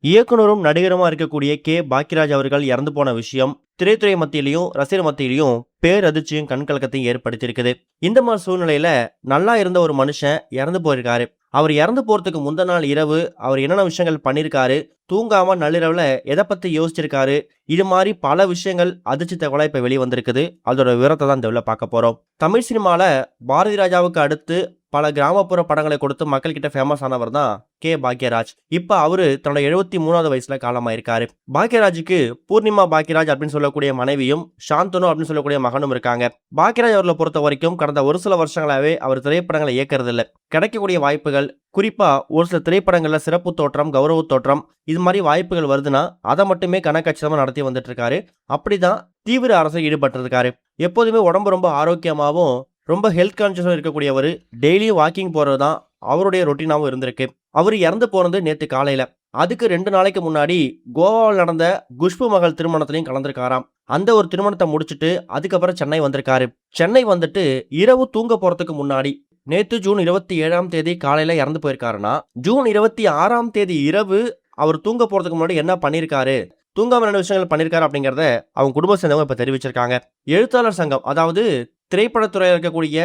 இயக்குனரும் நடிகருமா இருக்கக்கூடிய கே பாக்கியராஜ் அவர்கள் இறந்து போன விஷயம் திரைத்துறை மத்தியிலையும் ரசிகர் மத்தியிலையும் பேரதிர்ச்சியும் கண்கலக்கத்தையும் ஏற்படுத்தியிருக்குது. இந்த மாதிரி சூழ்நிலையில நல்லா இருந்த ஒரு மனுஷன் இறந்து போயிருக்காரு. அவர் இறந்து போறதுக்கு முந்த நாள் இரவு அவர் என்னென்ன விஷயங்கள் பண்ணிருக்காரு, தூங்காம நள்ளிரவுல எதை பத்தி யோசிச்சிருக்காரு, இது மாதிரி பல விஷயங்கள் அதிர்ச்சி தகவலா இப்ப வெளியே வந்திருக்குது. அதோட விவரத்தை தான் இந்த உள்ள பார்க்க போறோம். தமிழ் சினிமால பாரதி ராஜாவுக்கு அடுத்து பல கிராமப்புற படங்களை கொடுத்து மக்கள் கிட்ட ஃபேமஸ் ஆனவர் தான் கே பாக்கியராஜ். இப்ப அவரு தன்னோட 73வது வயசுல காலமாயிருக்காரு. பாக்கியராஜுக்கு பூர்ணிமா பாக்கியராஜ் அப்படின்னு சொல்லக்கூடிய மனைவியும் சாந்தனு அப்படின்னு சொல்லக்கூடிய மகனும் இருக்காங்க. பாக்கியராஜ் அவர்களை பொறுத்த வரைக்கும் கடந்த ஒரு சில வருஷங்களாவே அவர் திரைப்படங்களை இயக்கிறது இல்ல. கிடைக்கக்கூடிய வாய்ப்புகள், குறிப்பா ஒரு சில திரைப்படங்கள்ல சிறப்பு தோற்றம், கௌரவ தோற்றம், இது மாதிரி வாய்ப்புகள் வருதுன்னா அதை மட்டுமே கனக்கச்சிதமா நடத்தி வந்துட்டு இருக்காரு. அப்படிதான் தீவிர அரசியல் ஈடுபட்டிருக்காரு. எப்போதுமே உடம்பு ரொம்ப ஆரோக்கியமாவும் ரொம்ப ஹெல்த் கான்சியஸாக இருக்கக்கூடியவர். டெய்லியும் வாக்கிங் போகிறது தான் அவருடைய ரொட்டீனாகவும் இருந்திருக்கு. அவர் இறந்து போனது நேற்று காலையில். அதுக்கு 2 நாளைக்கு முன்னாடி கோவாவில் நடந்த குஷ்பு மகள் திருமணத்திலையும் கலந்துருக்காராம். அந்த ஒரு திருமணத்தை முடிச்சுட்டு அதுக்கப்புறம் சென்னை வந்திருக்காரு. சென்னை வந்துட்டு இரவு தூங்க போகிறதுக்கு முன்னாடி நேற்று ஜூன் 27ஆம் தேதி காலையில் இறந்து போயிருக்காருன்னா, ஜூன் 26ஆம் தேதி இரவு அவர் தூங்க போகிறதுக்கு முன்னாடி என்ன பண்ணியிருக்காரு, தூங்காமல் என்ன விஷயங்கள் பண்ணியிருக்காரு அப்படிங்கிறத அவங்க குடும்ப சேர்ந்தவங்க இப்போ தெரிவிச்சிருக்காங்க. எழுத்தாளர் சங்கம், அதாவது திரைப்படத்துறையில் இருக்கக்கூடிய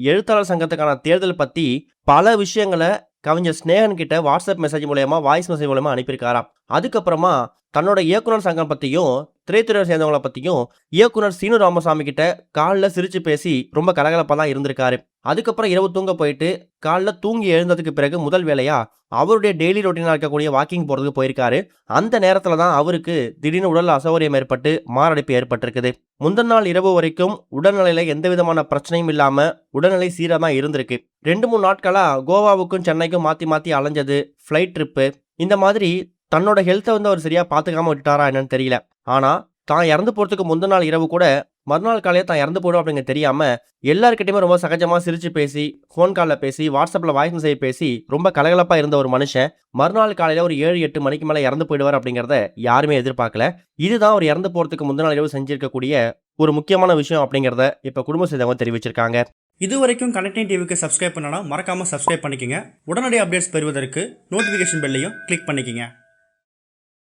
எழுத்தாளர் சங்கத்துக்கான தேர்தல் பற்றி பல விஷயங்களை கவிஞர் ஸ்னேகன் கிட்ட வாட்ஸ்அப் மெசேஜ் மூலயமா, வாய்ஸ் மெசேஜ் மூலமா அனுப்பியிருக்காராம். அதுக்கப்புறமா தன்னோட இயக்குனர் சங்கம் பற்றியும் திரைத்துறையை சேர்ந்தவங்களை பற்றியும் இயக்குனர் சீனு ராமசாமி கிட்ட காலில் சிரிச்சு பேசி ரொம்ப கலகலப்பாக தான் இருந்திருக்காரு. அதுக்கப்புறம் இரவு தூங்க போயிட்டு காலில் தூங்கி எழுந்ததுக்கு பிறகு முதல் வேலையா அவருடைய டெய்லி ரொட்டீனாக இருக்கக்கூடிய வாக்கிங் போகிறதுக்கு போயிருக்காரு. அந்த நேரத்தில் தான் அவருக்கு திடீர்னு உடல் அசௌகரியம் ஏற்பட்டு மாரடைப்பு ஏற்பட்டிருக்குது. முந்தின நாள் இரவு வரைக்கும் உடல்நிலையில எந்த விதமான பிரச்சனையும் இல்லாம உடல்நிலை சீராக தான் இருந்திருக்கு. 2-3 நாட்களா கோவாவுக்கும் சென்னைக்கும் மாற்றி மாற்றி அலைஞ்சது, ஃப்ளைட் ட்ரிப்பு, இந்த மாதிரி தன்னோட ஹெல்த்தை வந்து அவர் சரியா பார்த்துக்காம விட்டுட்டாரா என்னன்னு தெரியல. ஆனா தான் இறந்து போறதுக்கு முந்தின நாள் இரவு கூட மறுநாள் காலையில் தான் இறந்து போயிடும் அப்படிங்க தெரியாம எல்லாருக்கிட்டையுமே ரொம்ப சகஜமா சிரிச்சு பேசி, ஃபோன் காலில் பேசி, வாட்ஸ்அப்ல வாய்ஸ் மெசேஜ் பேசி ரொம்ப கலகலப்பா இருந்த ஒரு மனுஷன் மறுநாள் காலையில ஒரு 7-8 மணிக்கு மேல இறந்து போயிடுவார் அப்படிங்கிறத யாருமே எதிர்பார்க்கல. இதுதான் அவர் இறந்து போறதுக்கு முந்தின நாள் இரவு செஞ்சிருக்கக்கூடிய ஒரு முக்கியமான விஷயம் அப்படிங்கிறத இப்ப குடும்ப சேர்ந்தவங்க தெரிவிச்சிருக்காங்க. இது வரைக்கும் கனெக்டிங் டிவிக்கு சப்ஸ்கிரைப் பண்ணனா மறக்காம சப்ஸ்கிரைப் பண்ணிக்கங்க. உடனடி அப்டேட்ஸ் பெறுவதற்கு நோட்டிஃபிகேஷன் பெல்லையும் கிளிக் பண்ணிக்கங்க.